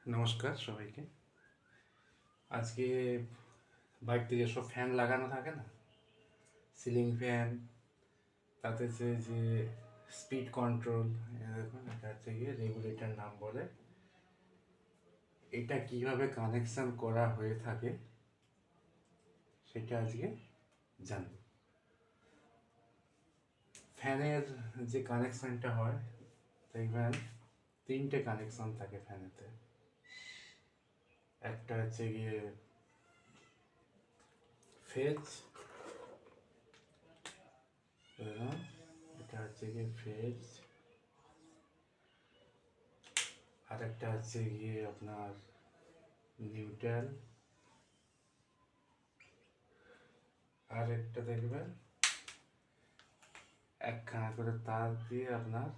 নমস্কার সবাইকে। আজকে বাড়িতে যেসব ফ্যান লাগানো থাকে না, সিলিং ফ্যান, তাতে যে স্পিড কন্ট্রোল, দেখুন এটা হচ্ছে গিয়ে রেগুলেটর নাম বলে। এটা কিভাবে কানেকশন করা হয়ে থাকে সেটা আজকে জানব। ফ্যানের যে কানেকশনটা হয়, দেখবেন তিনটে কানেকশন থাকে ফ্যানেতে। একটা হচ্ছে গিয়ে ফেজ, এটা হচ্ছে গিয়ে ফেজ, আর একটা হচ্ছে গিয়ে আপনার নিউট্রাল, আর একটা দেখবেন একখানা করে তার দিয়ে আপনার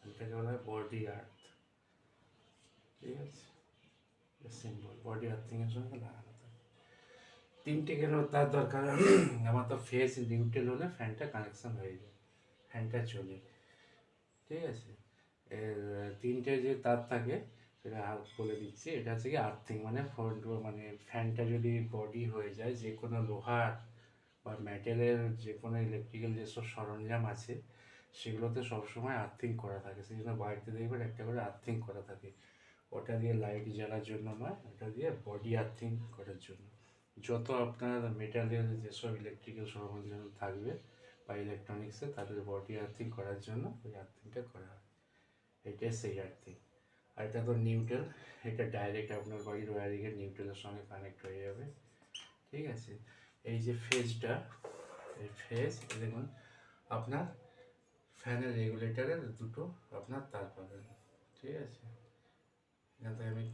এটাকে বলা হয় বডি আর্থ। ঠিক আছে, সিম্বল বডি আর্থিং এর সঙ্গে লাগানো থাকে। তিনটে কেন তার দরকার? আমার তো ফেস নিউট্রাল হলে ফ্যানটা কানেকশন হয়ে যায়, ফ্যানটা চলে। ঠিক আছে, এর তিনটে যে তার থাকে সেটা বলে দিচ্ছি। এটা হচ্ছে কি আর্থিং, মানে ফ্রন্ট, মানে ফ্যানটা যদি বডি হয়ে যায়, যে কোনো লোহার বা মেটেলের যে কোনো ইলেকট্রিক্যাল যেসব সরঞ্জাম আছে সেগুলোতে সবসময় আর্থিং করা থাকে। সেই জন্য বাড়িতে দেখবেন একটা করে আর্থিং করা থাকে। ওটা দিয়ে লাইট জ্বালার জন্য নয়, ওটা দিয়ে বডি আর্থিং করার জন্য। যত আপনার মেটালের যেসব ইলেকট্রিক্যাল সরঞ্জাম থাকবে বা ইলেকট্রনিক্সে, তাদের বডি আর্থিং করার জন্য ওই আর্থিংটা করা হয়। এটাই সেই আর্থিং। আর এটা তো নিউট্রাল, এটা ডাইরেক্ট আপনার বাড়ির ওয়ারিংয়ের নিউট্রালের সঙ্গে কানেক্ট হয়ে যাবে। ঠিক আছে, এই যে ফেজটা, এই ফেজ দেখুন আপনার ফ্যানের রেগুলেটরের দুটো আপনার তার পাবেন। ঠিক আছে, এখান থেকে আমি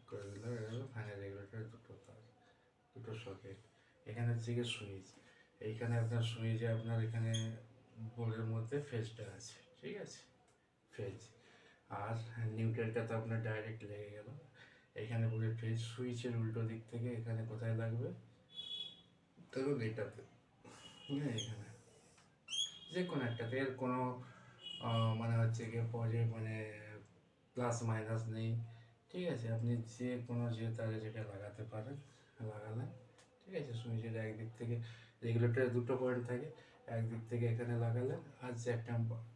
করে দিলাম, এটা হলো ফ্যানের রেগুলেটরের দুটো তার, দুটো সকেট। এখানে হচ্ছে গিয়ে সুইচ, এইখানে আপনার সুইচে আপনার এখানে বোর্ডের মধ্যে ফেজটা আছে। ঠিক আছে, ফেজ আর নিউট্রালটা তো আপনার ডাইরেক্ট লেগে গেল। এখানে পুরো ফেজ, সুইচের উল্টো দিক থেকে এখানে কোথায় লাগবে ধরুন এটাতে, হ্যাঁ এখানে যে কোনো একটাতে, এর কোনো মানে হচ্ছে গিয়ে মানে প্লাস মাইনাস নেই। ঠিক আছে, আপনি যে কোনো যে তারে যেটা লাগাতে পারেন লাগালেন। ঠিক আছে, সুইচের একদিক থেকে রেগুলেটরের দুটো পয়েন্ট থাকে, একদিক থেকে এখানে লাগালেন, আর যে একটা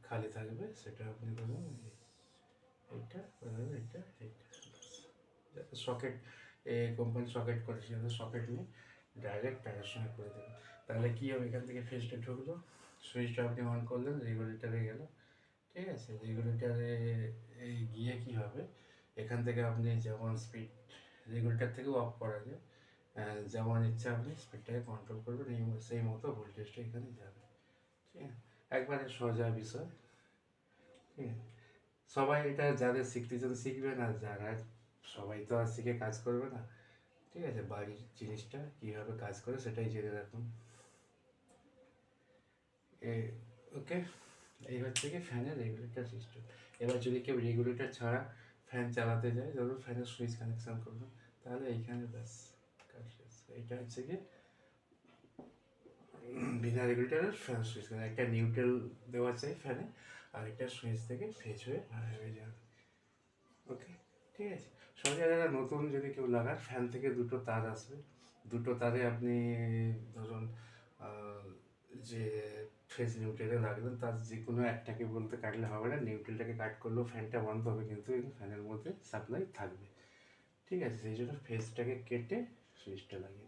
খালি থাকবে সেটা আপনি ধরুন এইটা, এইটা এইটা যাতে সকেট, কোম্পানি সকেট করে সেটা সকেট নিয়ে ডাইরেক্ট তারের সঙ্গে করে দেবেন। তাহলে কী হবে, এখান থেকে ফেজটা ঢুকলো, সুইচটা আপনি অন করলেন, রেগুলেটারে গেল। ঠিক আছে, রেগুলেটারে এই গিয়ে কী হবে, এখান থেকে আপনি যেমন স্পিড, রেগুলেটার থেকেও অফ করা যায়, যেমন ইচ্ছা আপনি স্পিডটাকে কন্ট্রোল করবেন, এই সেই মতো ভোল্টেজটা এখানে যাবে। ঠিক আছে, একবারে সোজা বিষয়। ঠিক আছে, সবাই এটা যাদের শিখতে চান শিখবে না, যারা সবাই তো আর শিখে কাজ করবে না। ঠিক আছে, বাড়ির জিনিসটা কীভাবে কাজ করে সেটাই জেনে রাখুন। ওকে, এই হচ্ছে কি ফ্যানের রেগুলেটর সিস্টেম। এবার যদি কেউ রেগুলেটর ছাড়া ফ্যান চালাতে যায়, ধরুন ফ্যানের সুইচ কানেকশন করবেন, তাহলে এইখানে ব্যাস কাজ শেষ। এইটা হচ্ছে কি বিনা রেগুলেটরের ফ্যান সুইচ, একটা নিউট্রাল দেওয়া চাই ফ্যানে, আর একটা সুইচ থেকে ফেজ হয়ে হয়ে যাবে। ওকে, ঠিক আছে। সব জায়গায় নতুন যদি কেউ লাগান, ফ্যান থেকে দুটো তার আসবে, দুটো তারে আপনি ধরুন যে ফেজ নিউট্রালে লাগলেন, তার যে কোনো একটাকে বলতে কাটলে হবে না, নিউট্রালটাকে কাট করলেও ফ্যানটা বন্ধ হবে, কিন্তু ফ্যানের মধ্যে সাপ্লাই থাকবে। ঠিক আছে, সেই জন্য ফেজটাকে কেটে সুইচটা লাগিয়ে